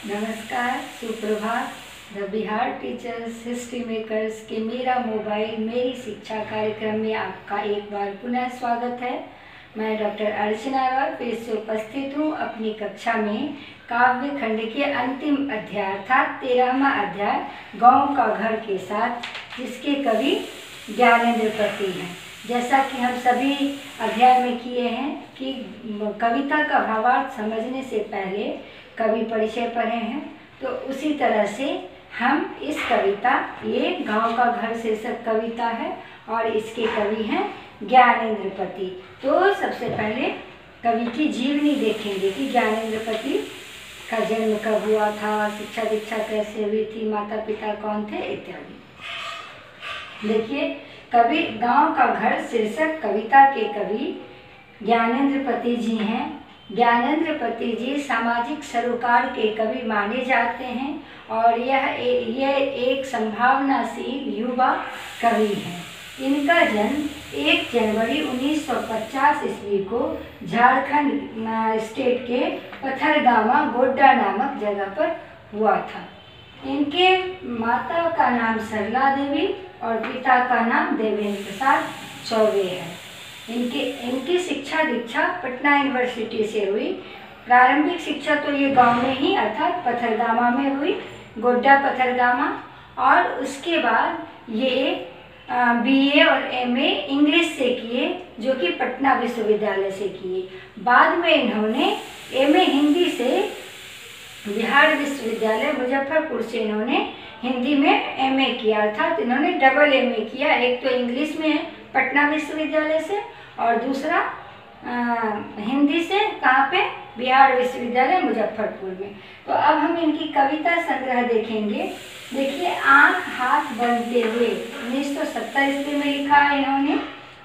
नमस्कार, सुप्रभात। The Bihar teachers history makers के मेरा मोबाइल मेरी शिक्षा कार्यक्रम में आपका एक बार पुनः स्वागत है। मैं डॉक्टर अर्चना रॉय फिर से उपस्थित हूँ अपनी कक्षा में काव्य खंड के अंतिम अध्याय अर्थात 13वां अध्याय गाँव का घर के साथ, जिसके कवि ज्ञानेंद्र पति हैं। जैसा कि हम सभी अध्याय में किए हैं कि कविता का भावार्थ समझने से पहले कवि परिचय पढ़े हैं, तो उसी तरह से हम इस कविता, ये गांव का घर शीर्षक कविता है और इसके कवि हैं ज्ञानेंद्र पति। तो सबसे पहले कवि की जीवनी देखेंगे कि ज्ञानेंद्र पति का जन्म कब हुआ था, शिक्षा दीक्षा कैसे हुई थी, माता पिता कौन थे इत्यादि। देखिए, कवि गांव का घर शीर्षक कविता के कवि ज्ञानेंद्र पति जी हैं। ज्ञानेंद्र पति जी सामाजिक सरोकार के कवि माने जाते हैं और यह एक संभावनाशील युवा कवि हैं। इनका जन्म 1 जनवरी 1950 ईस्वी को झारखंड स्टेट के पथरगामा गोड्डा नामक जगह पर हुआ था। इनके माता का नाम सरला देवी और पिता का नाम देवेंद्र प्रसाद चौबे है। इनकी शिक्षा दीक्षा पटना यूनिवर्सिटी से हुई। प्रारंभिक शिक्षा तो ये गांव में ही अर्थात पथरगामा में हुई, गोड्डा पथरगामा, और उसके बाद ये बीए और एमए इंग्लिश से किए, जो कि पटना विश्वविद्यालय से किए। बाद में इन्होंने एमए हिंदी से बिहार विश्वविद्यालय मुजफ्फरपुर से इन्होंने हिंदी में एमए किया, अर्थात इन्होंने डबल एमए किया। एक तो इंग्लिश में है पटना विश्वविद्यालय से और दूसरा हिंदी से कहाँ पे, बिहार विश्वविद्यालय मुजफ्फरपुर में। तो अब हम इनकी कविता संग्रह देखेंगे। देखिए, आँख हाथ बनते हुए 1970 ईस्वी में लिखा है इन्होंने।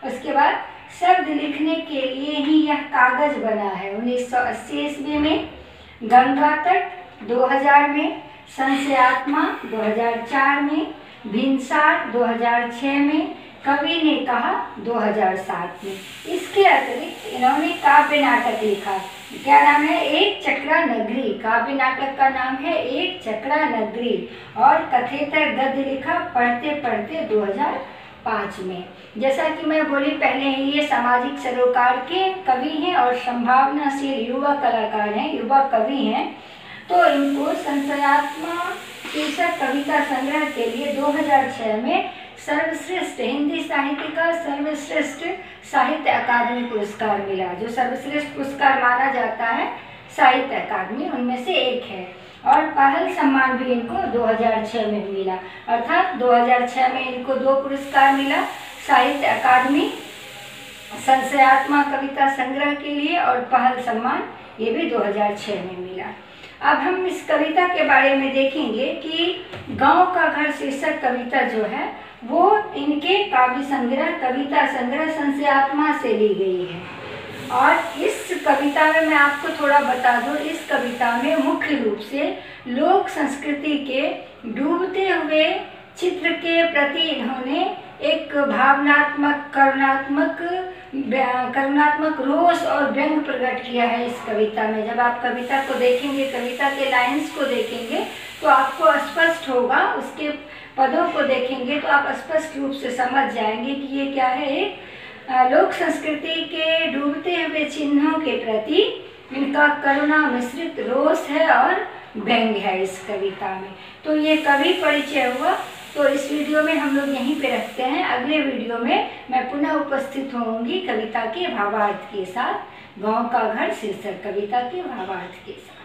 उसके बाद शब्द लिखने के लिए ही यह कागज बना है 1980 ईस्वी में। गंगा तट 2000 में, संशयात्मा 2004 में, भिनसार 2006 में, कवि ने कहा 2007 में। इसके अतिरिक्त इन्होंने काव्य नाटक लिखा। क्या नाम है? एक चक्रा नगरी। काव्य नाटक का नाम है एक चक्रा नगरी। और कथेतर गद्य लिखा पढ़ते पढ़ते 2005 में। जैसा कि मैं बोली पहले ही, ये सामाजिक सरोकार के कवि हैं और संभावनाशील युवा कलाकार हैं, युवा कवि हैं। तो इनको संशयात्मा शीर्षक कविता संग्रह के लिए 2006 में सर्वश्रेष्ठ हिंदी साहित्य का सर्वश्रेष्ठ साहित्य अकादमी पुरस्कार मिला। जो सर्वश्रेष्ठ पुरस्कार माना जाता है साहित्य अकादमी, उनमें से एक है। और पहल सम्मान भी इनको 2006 में मिला, अर्थात 2006 में इनको 2 पुरस्कार मिला, साहित्य अकादमी संशयात्मा कविता संग्रह के लिए और पहल सम्मान ये भी 2006 में मिला। अब हम इस कविता के बारे में देखेंगे कि गांव का घर शीर्षक कविता जो है वो इनके काव्य संग्रह कविता संग्रह संशयात्मा से ली गई है। और इस कविता में मैं आपको थोड़ा बता दूं, इस कविता में मुख्य रूप से लोक संस्कृति के डूबते हुए चित्र के प्रति इन्होंने एक भावनात्मक करुणात्मक रोष और व्यंग प्रकट किया है इस कविता में। जब आप कविता को देखेंगे, कविता के लाइंस को देखेंगे, तो आपको स्पष्ट होगा, उसके पदों को देखेंगे तो आप स्पष्ट रूप से समझ जाएंगे कि ये क्या है। एक लोक संस्कृति के डूबते हुए चिन्हों के प्रति इनका करुणा मिश्रित रोष है और व्यंग है इस कविता में। तो ये कवि परिचय हुआ। तो इस वीडियो में हम लोग यहीं पे रखते हैं। अगले वीडियो में मैं पुनः उपस्थित होंगी कविता के भावार्थ के साथ, गांव का घर शीर्षक कविता के भावार्थ के साथ।